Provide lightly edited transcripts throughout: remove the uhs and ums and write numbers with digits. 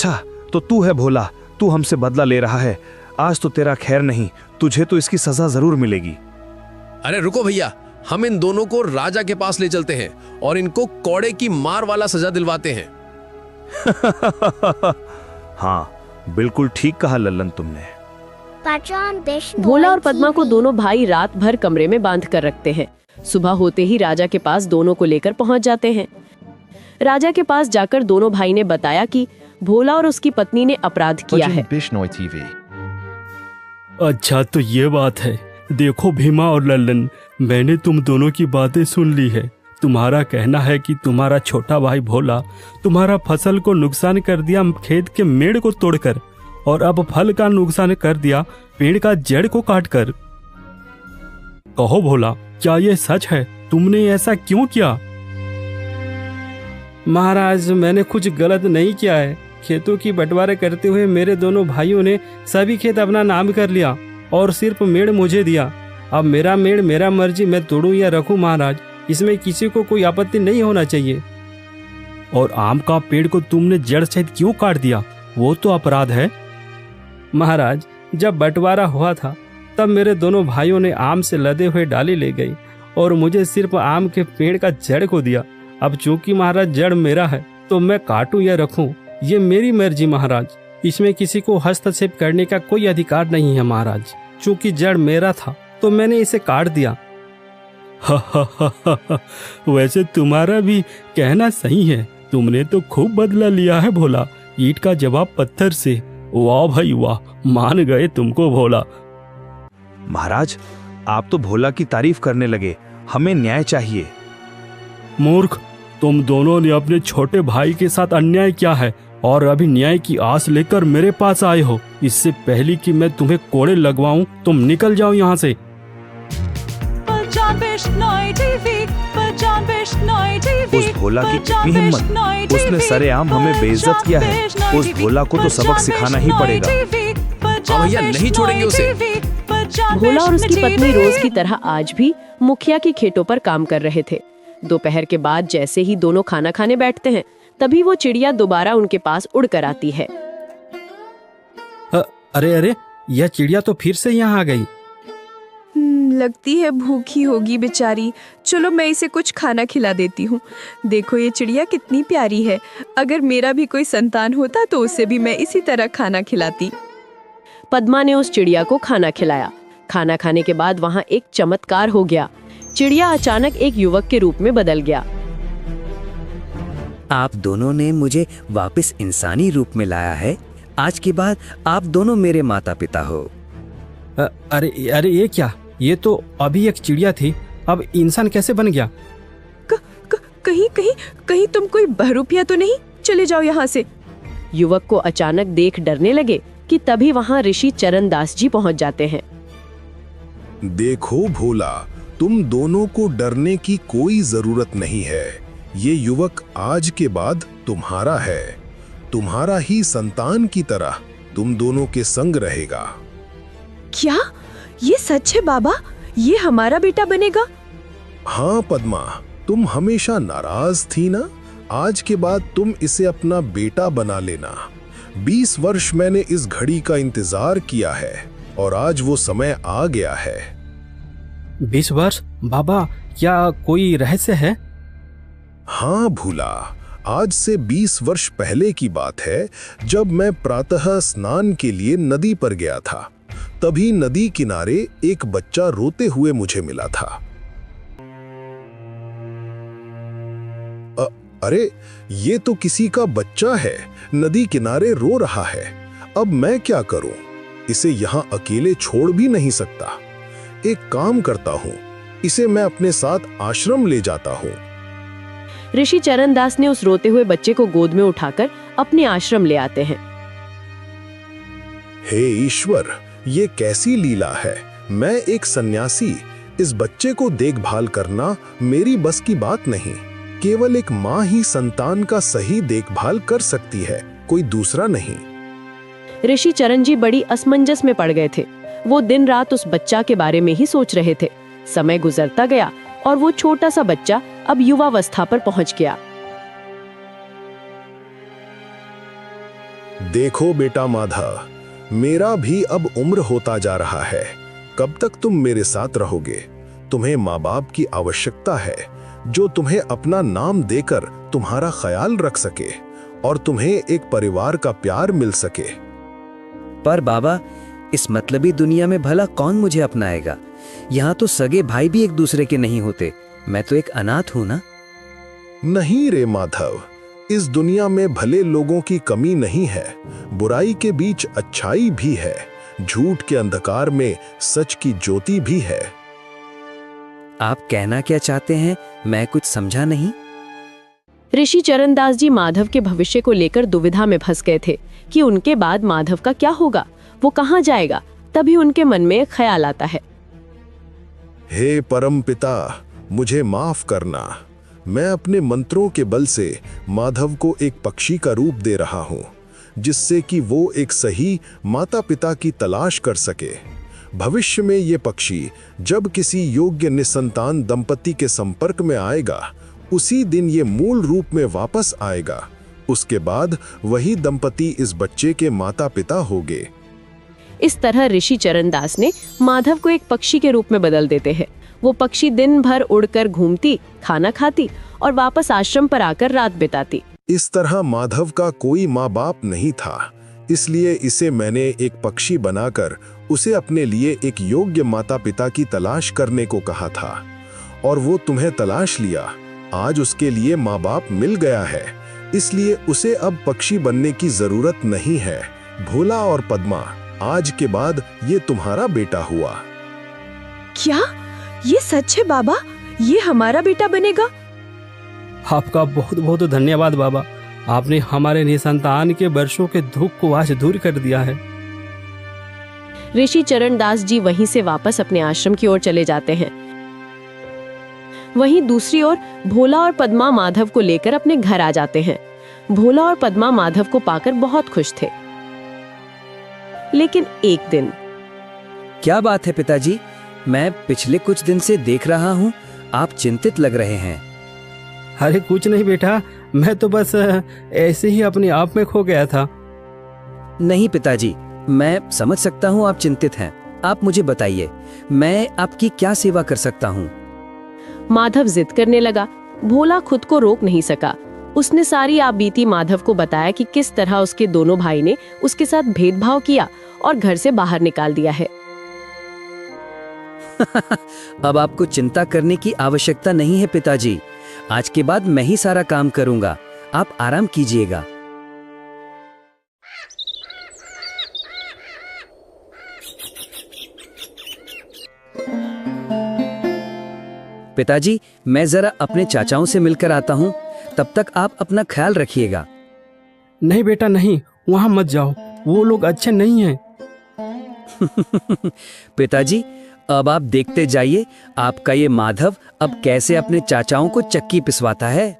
अच्छा तो तू है भोला, तू हमसे बदला ले रहा है। आज तो तेरा खैर नहीं, तुझे तो इसकी सजा जरूर मिलेगी। अरे रुको भैया, हम इन दोनों को राजा के पास ले चलते हैं और इनको कौड़े की मार वाला सजा दिलवाते हैं। हाँ, बिल्कुल ठीक कहा लल्लन तुमने। भोला और पद्मा को दोनों भाई रात भर कमरे में बांध कर रखते हैं। सुबह होते ही राजा के पास दोनों को लेकर पहुंच जाते हैं। राजा के पास जाकर दोनों भाई ने बताया कि भोला और उसकी पत्नी ने अपराध किया है। अच्छा तो ये बात है। देखो भीमा और लल्लन, मैंने तुम दोनों की बातें सुन ली है। तुम्हारा कहना है कि तुम्हारा छोटा भाई भोला तुम्हारा फसल को नुकसान कर दिया खेत के मेड़ को तोड़कर, और अब फल का नुकसान कर दिया पेड़ का जड़ को काटकर। कहो भोला, क्या ये सच है? तुमने ऐसा क्यों किया? महाराज, मैंने कुछ गलत नहीं किया है। खेतों की बंटवारा करते हुए मेरे दोनों भाइयों ने सभी खेत अपना नाम कर लिया और सिर्फ मेड़ मुझे दिया। अब मेरा मेड़ मेरा मर्जी, मैं तोड़ूं या रखूं महाराज, इसमें किसी को कोई आपत्ति नहीं होना चाहिए। और आम का पेड़ को तुमने जड़ सहित क्यों काट दिया? वो तो अपराध है। महाराज, जब बंटवारा हुआ था तब मेरे दोनों भाइयों ने आम से लदे हुए डाली ले गई और मुझे सिर्फ आम के पेड़ का जड़ को दिया। अब चूंकि महाराज जड़ मेरा है तो मैं काटूं या रखूं, ये मेरी मर्जी महाराज। इसमें किसी को हस्तक्षेप करने का कोई अधिकार नहीं है महाराज। चूंकि जड़ मेरा था तो मैंने इसे काट दिया। वैसे तुम्हारा भी कहना सही है। तुमने तो खूब बदला लिया है भोला। ईंट का जवाब पत्थर से। वाह भाई वाह, मान गए तुमको भोला। महाराज, आप तो भोला की तारीफ करने लगे, हमें न्याय चाहिए। मूर्ख, तुम दोनों ने अपने छोटे भाई के साथ अन्याय किया है और अभी न्याय की आस लेकर मेरे पास आए हो। इससे पहले कि मैं तुम्हें कोड़े लगवाऊं, तुम निकल जाओ यहाँ से। उस भोला की कितनी हिम्मत, उसने सरेआम हमें बेइज्जत किया है। उस भोला को तो सबक सिखाना ही पड़ेगा। भैया, नहीं छोड़ेंगे उसे। भोला और उसकी पत्नी रोज की तरह आज भी मुखिया के खेतों पर काम कर रहे थे। दोपहर के बाद जैसे ही दोनों खाना खाने बैठते हैं, तभी वो चिड़िया दोबारा उनके पास उड़कर आती है। अरे अरे, यह चिड़िया तो फिर से यहाँ आ गई। लगती है भूखी होगी बेचारी। चलो मैं इसे कुछ खाना खिला देती हूँ। देखो ये चिड़िया कितनी प्यारी है। अगर मेरा भी कोई संतान होता तो उसे भी मैं इसी तरह खाना खिलाती। पद्मा ने उस चिड़िया को खाना खिलाया। खाना खाने के बाद वहाँ एक चमत्कार हो गया। चिड़िया अचानक एक युवक के रूप में बदल गया। आप दोनों ने मुझे वापस इंसानी रूप में लाया है। आज के बाद आप दोनों मेरे माता पिता हो। अरे अरे, ये क्या? ये तो अभी एक चिड़िया थी, अब इंसान कैसे बन गया? कहीं तुम कोई बहरूपिया तो नहीं? चले जाओ यहाँ से। युवक को अचानक देख डरने लगे कि तभी वहाँ ऋषि चरणदास जी पहुँच जाते हैं। देखो भोला, तुम दोनों को डरने की कोई जरूरत नहीं है। ये युवक आज के बाद तुम्हारा है। तुम्हारा ही संतान की तरह तुम दोनों के संग रहेगा। क्या ये सच है बाबा? ये हमारा बेटा बनेगा? हाँ पद्मा, तुम हमेशा नाराज थी ना, आज के बाद तुम इसे अपना बेटा बना लेना। 20 वर्ष मैंने इस घड़ी का इंतजार किया है और आज वो समय आ गया है। 20 वर्ष? बाबा, क्या कोई रहस्य है? हाँ भूला, आज से 20 वर्ष पहले की बात है, जब मैं प्रातः स्नान के लिए नदी पर गया था। तभी नदी किनारे एक बच्चा रोते हुए मुझे मिला था। अरे, ये तो किसी का बच्चा है, नदी किनारे रो रहा है। अब मैं क्या करूं? इसे यहाँ अकेले छोड़ भी नहीं सकता। एक काम करता हूँ, इसे मैं अपने साथ आश्रम ले जाता हूँ। ऋषि चरणदास ने उस रोते हुए बच्चे को गोद में उठाकर अपने आश्रम ले आते हैं। हे ईश्वर, ये कैसी लीला है। मैं एक सन्यासी, इस बच्चे को देखभाल करना मेरी बस की बात नहीं। केवल एक माँ ही संतान का सही देखभाल कर सकती है, कोई दूसरा नहीं। ऋषि चरण जी बड़ी असमंजस में पड़ गए थे। वो दिन रात उस बच्चा के बारे में ही सोच रहे थे। समय गुजरता गया और वो छोटा सा बच्चा अब युवावस्था पर पहुंच गया। देखो बेटा माधव, मेरा भी अब उम्र होता जा रहा है। कब तक तुम मेरे साथ रहोगे? तुम्हें माँ बाप की आवश्यकता है जो तुम्हें अपना नाम देकर तुम्हारा ख्याल रख सके और तुम्हें एक परिवार का प्यार मिल सके। पर बाबा, इस मतलबी दुनिया में भला कौन मुझे अपनाएगा? यहाँ तो सगे भाई भी एक दूसरे के नहीं होते। मैं तो एक अनाथ हूँ ना। नहीं रे माधव, इस दुनिया में भले लोगों की कमी नहीं है, बुराई के बीच अच्छाई भी है, झूठ के अंधकार में सच की ज्योति भी है। आप कहना क्या चाहते हैं? मैं कुछ समझा नहीं। ऋषि चरणदास जी माधव के भविष्य को लेकर दुविधा में फंस गए थे कि उनके बाद माधव का क्या होगा, वो कहाँ जाएगा। तभी उनके मन में एक ख्याल आता है। हे परम पिता, मुझे माफ करना। मैं अपने मंत्रों के बल से माधव को एक पक्षी का रूप दे रहा हूँ, जिससे कि वो एक सही माता पिता की तलाश कर सके। भविष्य में ये पक्षी जब किसी योग्य निसंतान दंपति के संपर्क में आएगा, उसी दिन ये मूल रूप में वापस आएगा। उसके बाद वही दंपति इस बच्चे के माता पिता होंगे। इस तरह ऋषि चरणदास ने माधव को एक पक्षी के रूप में बदल देते हैं। वो पक्षी दिन भर उड़कर घूमती, खाना खाती और वापस आश्रम पर आकर रात बिताती। इस तरह माधव का कोई माँ बाप नहीं था, इसलिए इसे मैंने एक पक्षी बनाकर उसे अपने लिए एक योग्य माता पिता की तलाश करने को कहा था, और वो तुम्हें तलाश लिया। आज उसके लिए माँ बाप मिल गया है, इसलिए उसे अब पक्षी बनने की जरूरत नहीं है। भोला और पद्मा, आज के बाद ये तुम्हारा बेटा हुआ। क्या ये सच है बाबा? ये हमारा बेटा बनेगा? आपका बहुत बहुत धन्यवाद बाबा। आपने हमारे निसंतान के वर्षों के दुख को आज दूर कर दिया है। ऋषि चरणदास जी वहीं से वापस अपने आश्रम की ओर चले जाते हैं। वहीं दूसरी ओर भोला और पद्मा माधव को लेकर अपने घर आ जाते हैं। भोला और पद्मा माधव को पाकर बहुत खुश थे। लेकिन एक दिन। क्या बात है पिताजी? मैं पिछले कुछ दिन से देख रहा हूँ आप चिंतित लग रहे हैं। अरे कुछ नहीं बेटा, मैं तो बस ऐसे ही अपने आप में खो गया था। नहीं पिताजी, मैं समझ सकता हूँ आप चिंतित हैं। आप मुझे बताइए, मैं आपकी क्या सेवा कर सकता हूँ? माधव जिद करने लगा। भोला खुद को रोक नहीं सका। उसने सारी आपबीती माधव को बताया कि किस तरह उसके दोनों भाई ने उसके साथ भेदभाव किया और घर से बाहर निकाल दिया है। अब आपको चिंता करने की आवश्यकता नहीं है पिताजी। आज के बाद मैं ही सारा काम करूंगा। आप आराम कीजिएगा। पिताजी, मैं जरा अपने चाचाओं से मिलकर आता हूँ। तब तक आप अपना ख्याल रखिएगा। नहीं बेटा नहीं, वहां मत जाओ, वो लोग अच्छे नहीं हैं। पिताजी, अब आप देखते जाइए आपका ये माधव अब कैसे अपने चाचाओं को चक्की पिसवाता है।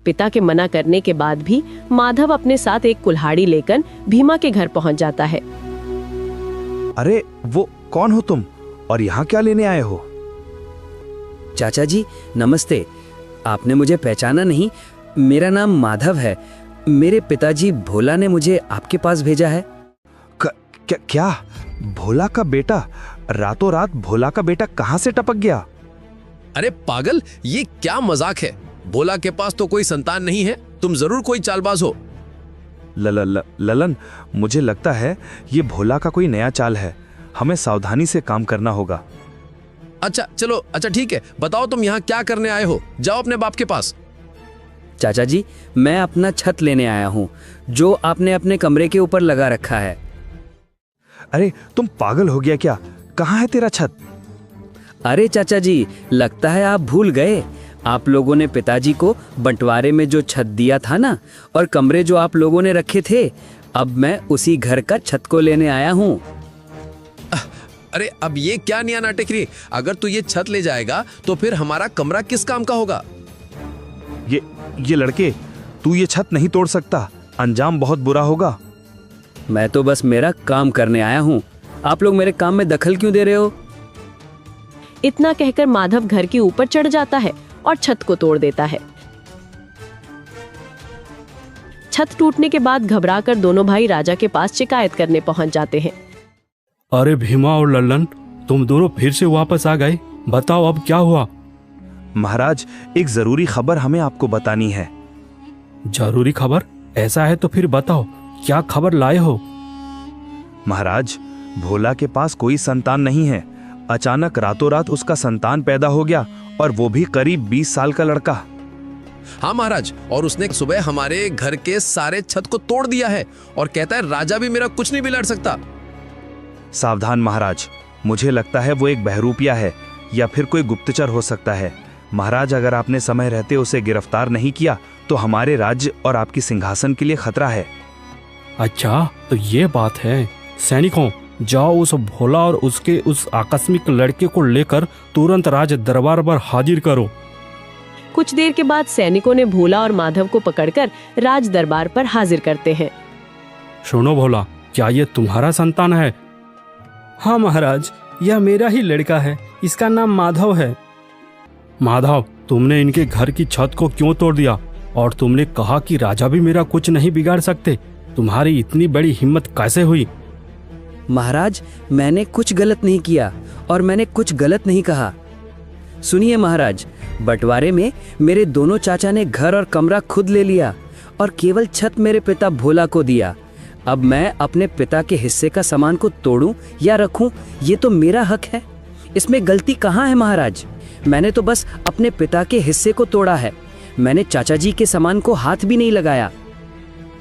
पिता के मना करने के बाद भी माधव अपने साथ एक कुल्हाड़ी लेकर भीमा के घर पहुंच जाता है। अरे वो कौन हो तुम और यहाँ क्या लेने आए हो? चाचा जी नमस्ते। आपने मुझे पहचाना नहीं? मेरा नाम माधव है। मेरे पिताजी भोला ने मुझे आपके पास भेजा है। क्या भोला का बेटा? रातों रात भोला का बेटा कहाँ से टपक गया? अरे पागल, ये क्या मजाक है? भोला के पास तो कोई संतान नहीं है। तुम जरूर कोई चालबाज हो। ललन, मुझे लगता है ये भोला का कोई नया चाल है। हमें सावधानी से काम करना होगा। अच्छा चलो, अच्छा ठीक है, बताओ तुम यहाँ क्या करने आए हो? जाओ अपने बाप के पास। चाचा जी, मैं अपना छत लेने आया हूँ जो आपने अपने कमरे के ऊपर लगा रखा है। अरे तुम पागल हो गया क्या? कहाँ है तेरा छत? अरे चाचा जी, लगता है आप भूल गए। आप लोगों ने पिताजी को बंटवारे में जो छत दिया था ना, और कमरे जो आप लोगों ने रखे थे, अब मैं उसी घर का छत को लेने आया हूँ। अरे अब ये क्या नया नाटक रही? अगर तू ये छत ले जाएगा तो फिर हमारा कमरा किस काम का होगा? ये लड़के, तू ये छत नहीं तोड़ सकता। अंजाम बहुत बुरा होगा। मैं तो बस मेरा काम करने आया हूँ। आप लोग मेरे काम में दखल क्यों दे रहे हो? इतना कहकर माधव घर के ऊपर चढ़ जाता है और छत को तोड़ देता है। छत टूटने के बाद घबराकर दोनों भाई राजा के पास शिकायत करने पहुंच जाते हैं। अरे भीमा और लल्लन, तुम दोनों फिर से वापस आ गए। बताओ अब क्या हुआ। महाराज, एक जरूरी खबर हमें आपको बतानी है। जरूरी खबर? ऐसा है तो फिर बताओ, क्या खबर लाए हो? महाराज, भोला के पास कोई संतान नहीं है। अचानक रातों रात उसका संतान पैदा हो गया, और वो भी करीब 20 साल का लड़का। हाँ महाराज, और उसने सुबह हमारे घर के सारे छत को तोड़ दिया है और कहता है राजा भी मेरा कुछ नहीं बिगाड़ सकता। सावधान महाराज, मुझे लगता है वो एक बहरूपिया है या फिर कोई गुप्तचर हो सकता है। महाराज, अगर आपने समय रहते उसे गिरफ्तार नहीं किया तो हमारे राज्य और आपकी सिंहासन के लिए खतरा है। अच्छा, तो ये बात है। सैनिकों, जाओ उस भोला और उसके उस आकस्मिक लड़के को लेकर तुरंत राज दरबार पर हाजिर करो। कुछ देर के बाद सैनिकों ने भोला और माधव को पकड़कर राज दरबार पर हाजिर करते हैं। सुनो भोला, क्या ये तुम्हारा संतान है? हाँ महाराज, यह मेरा ही लड़का है। इसका नाम माधव है। माधव, तुमने इनके घर की छत को क्यों तोड़ दिया? और तुमने कहा कि राजा भी मेरा कुछ नहीं बिगाड़ सकते। तुम्हारी इतनी बड़ी हिम्मत कैसे हुई? महाराज, मैंने कुछ गलत नहीं किया और मैंने कुछ गलत नहीं कहा। सुनिए महाराज, बंटवारे में मेरे दोनों चाचा ने घर और कमरा खुद ले लिया और केवल छत मेरे पिता भोला को दिया। अब मैं अपने पिता के हिस्से का सामान को तोड़ूं या रखूं, ये तो मेरा हक है। इसमें गलती कहाँ है महाराज? मैंने तो बस अपने पिता के हिस्से को तोड़ा है। मैंने चाचा जी के सामान को हाथ भी नहीं लगाया।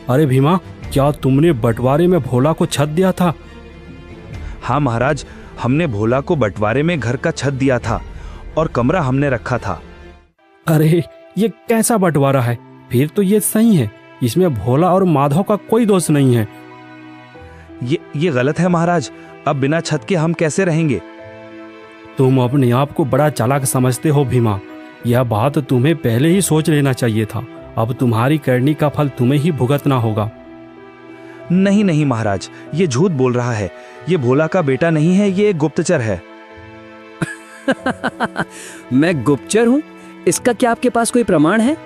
अरे भीमा, क्या तुमने बंटवारे में भोला को छत दिया था? हाँ महाराज, हमने भोला को बंटवारे में घर का छत दिया था और कमरा हमने रखा था। अरे ये कैसा बंटवारा है? फिर तो ये सही है, इसमें भोला और माधव का कोई दोष नहीं है। ये गलत है महाराज। अब बिना छत के हम कैसे रहेंगे? तुम अपने आप को बड़ा चालाक समझते हो भीमा। यह बात तुम्हें पहले ही सोच लेना चाहिए था। अब तुम्हारी करनी का फल तुम्हें ही भुगतना होगा। नहीं नहीं महाराज, ये झूठ बोल रहा है। ये भोला का बेटा नहीं है, ये एक गुप्तचर है। मैं गुप्तचर हूँ? इसका क्या आपके पास कोई प्रमाण है?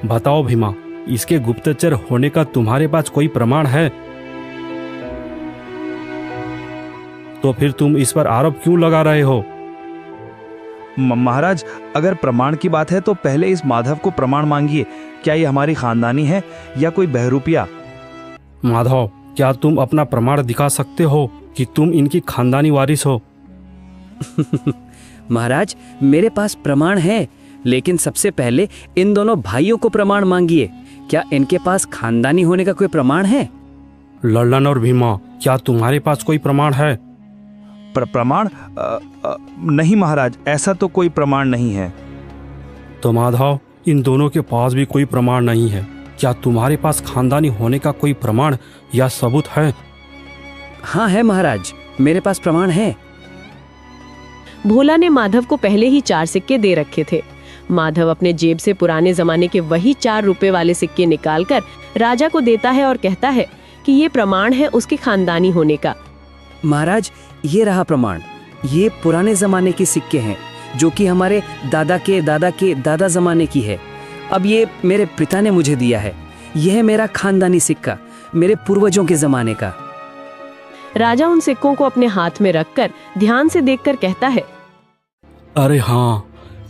बताओ भीमा, इसके गुप्तचर होने का तुम्हारे पास कोई प्रमाण है? तो फिर तुम इस पर आरोप क्यों लगा रहे हो? महाराज, अगर प्रमाण की बात है तो पहले इस माधव को प्रमाण मांगिए। क्या ये हमारी खानदानी है या कोई बहरूपिया? माधव, क्या तुम अपना प्रमाण दिखा सकते हो कि तुम इनकी खानदानी वारिस हो? महाराज, मेरे पास प्रमाण है, लेकिन सबसे पहले इन दोनों भाइयों को प्रमाण मांगिए। क्या इनके पास खानदानी होने का कोई प्रमाण है? लल्लन और भीमा, क्या तुम्हारे पास कोई प्रमाण है? प्रमाण? नहीं महाराज, ऐसा तो कोई प्रमाण नहीं है। तो माधव, इन दोनों के पास भी कोई प्रमाण नहीं है। क्या तुम्हारे पास खानदानी होने का कोई प्रमाण या सबूत है? हाँ है महाराज, मेरे पास प्रमाण है। भोला ने माधव को पहले ही 4 सिक्के दे रखे थे। माधव अपने जेब से पुराने जमाने के वही 4 रुपए वाले सिक्के निकालकर राजा को देता है और कहता है कि ये प्रमाण है उसके खानदानी होने का। महाराज, ये रहा प्रमाण। ये पुराने जमाने के सिक्के हैं जो कि हमारे दादा के दादा जमाने की है। अब ये मेरे पिता ने मुझे दिया है। यह है मेरा खानदानी सिक्का, मेरे पूर्वजों के जमाने का। राजा उन सिक्कों को अपने हाथ में रखकर ध्यान से देखकर कहता है, अरे हाँ,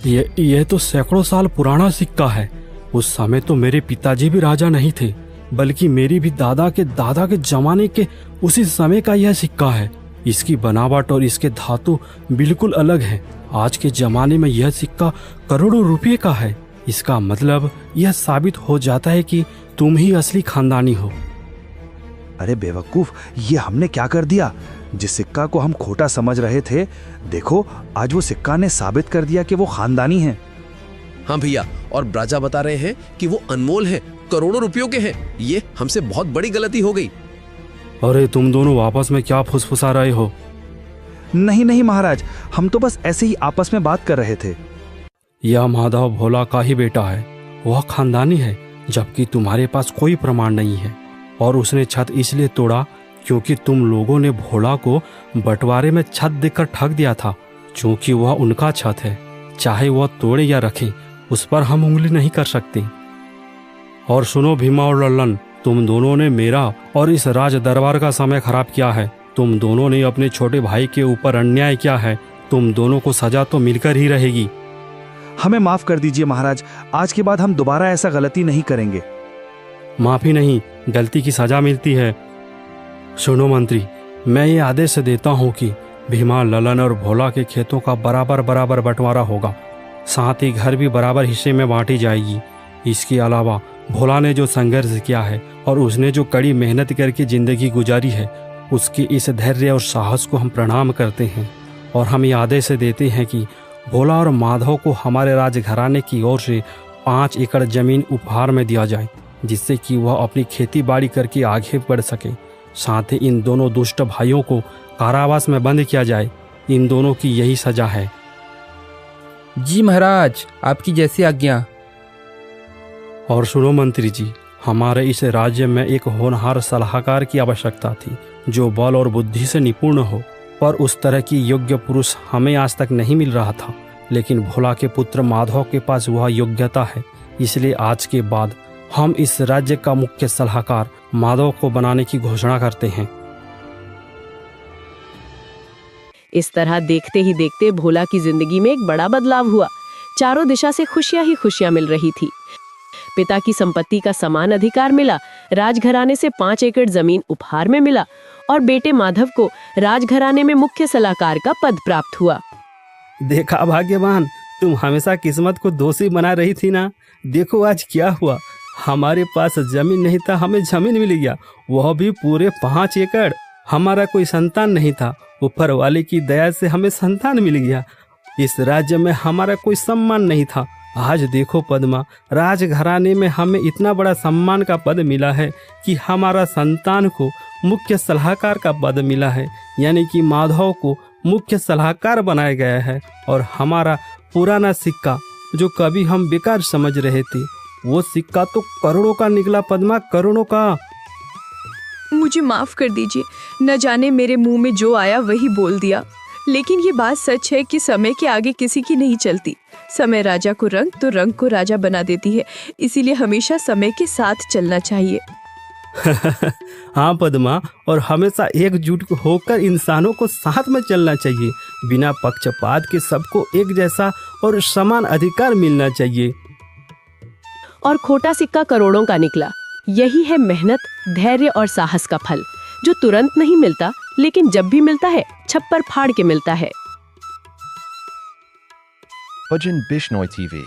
ये तो सैकड़ों साल पुराना सिक्का है। उस समय तो मेरे पिताजी भी राजा नहीं थे, बल्कि मेरी भी दादा के जमाने के उसी समय का यह सिक्का है। इसकी बनावट और इसके धातु बिल्कुल अलग है। आज के जमाने में यह सिक्का करोड़ों रुपए का है। इसका मतलब यह साबित हो जाता है कि तुम ही असली खानदानी हो। अरे बेवकूफ, ये हमने क्या कर दिया? जिस सिक्का को हम खोटा समझ रहे थे, देखो आज वो सिक्का ने साबित कर दिया कि वो खानदानी है। हाँ भैया, और राजा बता रहे हैं कि वो अनमोल हैं, करोड़ों रुपयों के हैं। ये हमसे बहुत बड़ी गलती हो गई। अरे तुम दोनों आपस में क्या फुसफुसा रहे हो? नहीं नहीं महाराज, हम तो बस ऐसे ही आपस में बात कर रहे थे। यह माधव भोला का ही बेटा है, वह खानदानी है, जबकि तुम्हारे पास कोई प्रमाण नहीं है। और उसने छत इसलिए तोड़ा क्योंकि तुम लोगों ने भोला को बंटवारे में छत देकर ठग दिया था। क्योंकि वह उनका छत है, चाहे वह तोड़े या रखे, उस पर हम उंगली नहीं कर सकते। और सुनो भीमा और लल्लन, तुम दोनों ने मेरा और इस राज दरबार का समय खराब किया है। तुम दोनों ने अपने छोटे भाई के ऊपर अन्याय किया है। तुम दोनों को सजा तो मिलकर ही रहेगी। हमें माफ कर दीजिए महाराज, आज के बाद हम दोबारा ऐसा गलती नहीं करेंगे। माफी नहीं, गलती की सजा मिलती है। सुनो मंत्री, मैं ये आदेश देता हूँ कि भीमा, ललन और भोला के खेतों का बराबर बराबर बंटवारा होगा, साथ ही घर भी बराबर हिस्से में बांटी जाएगी। इसके अलावा भोला ने जो संघर्ष किया है और उसने जो कड़ी मेहनत करके जिंदगी गुजारी है, उसके इस धैर्य और साहस को हम प्रणाम करते हैं और हम ये आदेश देते हैं कि भोला और माधव को हमारे राजघराने की ओर से 5 एकड़ जमीन उपहार में दिया जाए, जिससे कि वह अपनी खेती बाड़ी करके आगे बढ़ सके। साथ ही इन दोनों दुष्ट भाइयों को कारावास में बंद किया जाए। इन दोनों की यही सजा है। जी महाराज, आपकी जैसी आज्ञा। और सुनो मंत्री जी, हमारे इस राज्य में एक होनहार सलाहकार की आवश्यकता थी, जो बल और बुद्धि से निपुण हो, पर उस तरह की योग्य पुरुष हमें आज तक नहीं मिल रहा था। लेकिन भोला के पुत्र माधव के पास वह योग्यता है, इसलिए आज के बाद हम इस राज्य का मुख्य सलाहकार माधव को बनाने की घोषणा करते हैं। इस तरह देखते ही देखते भोला की जिंदगी में एक बड़ा बदलाव हुआ। चारों दिशा से खुशियां ही खुशियां मिल रही थी। पिता की संपत्ति का समान अधिकार मिला, राजघराने से 5 एकड़ जमीन उपहार में मिला और बेटे माधव को राजघराने में मुख्य सलाहकार का पद प्राप्त हुआ। देखा भाग्यवान, तुम हमेशा किस्मत को दोषी बना रही थी ना। देखो आज क्या हुआ, हमारे पास जमीन नहीं था, हमें जमीन मिल गया, वह भी पूरे 5 एकड़। हमारा कोई संतान नहीं था, ऊपर वाले की दया से हमें संतान मिल गया। इस राज्य में हमारा कोई सम्मान नहीं था, आज देखो पद्मा, राजघराने में हमें इतना बड़ा सम्मान का पद मिला है कि हमारा संतान को मुख्य सलाहकार का पद मिला है, यानी कि माधव को मुख्य सलाहकार बनाया गया है। और हमारा पुराना सिक्का जो कभी हम बेकार समझ रहे थे, वो सिक्का तो करोड़ों का निकला पद्मा, करोड़ों का। मुझे माफ कर दीजिए, न जाने मेरे मुंह में जो आया वही बोल दिया। लेकिन ये बात सच है कि समय के आगे किसी की नहीं चलती। समय राजा को रंग तो रंग को राजा बना देती है, इसीलिए हमेशा समय के साथ चलना चाहिए। हाँ पद्मा, और हमेशा एकजुट होकर इंसानों को साथ में चलना चाहिए। बिना पक्षपात के सबको एक जैसा और समान अधिकार मिलना चाहिए। और खोटा सिक्का करोड़ों का निकला। यही है मेहनत, धैर्य और साहस का फल, जो तुरंत नहीं मिलता, लेकिन जब भी मिलता है छप्पर फाड़ के मिलता है। Bujin Bishnoi TV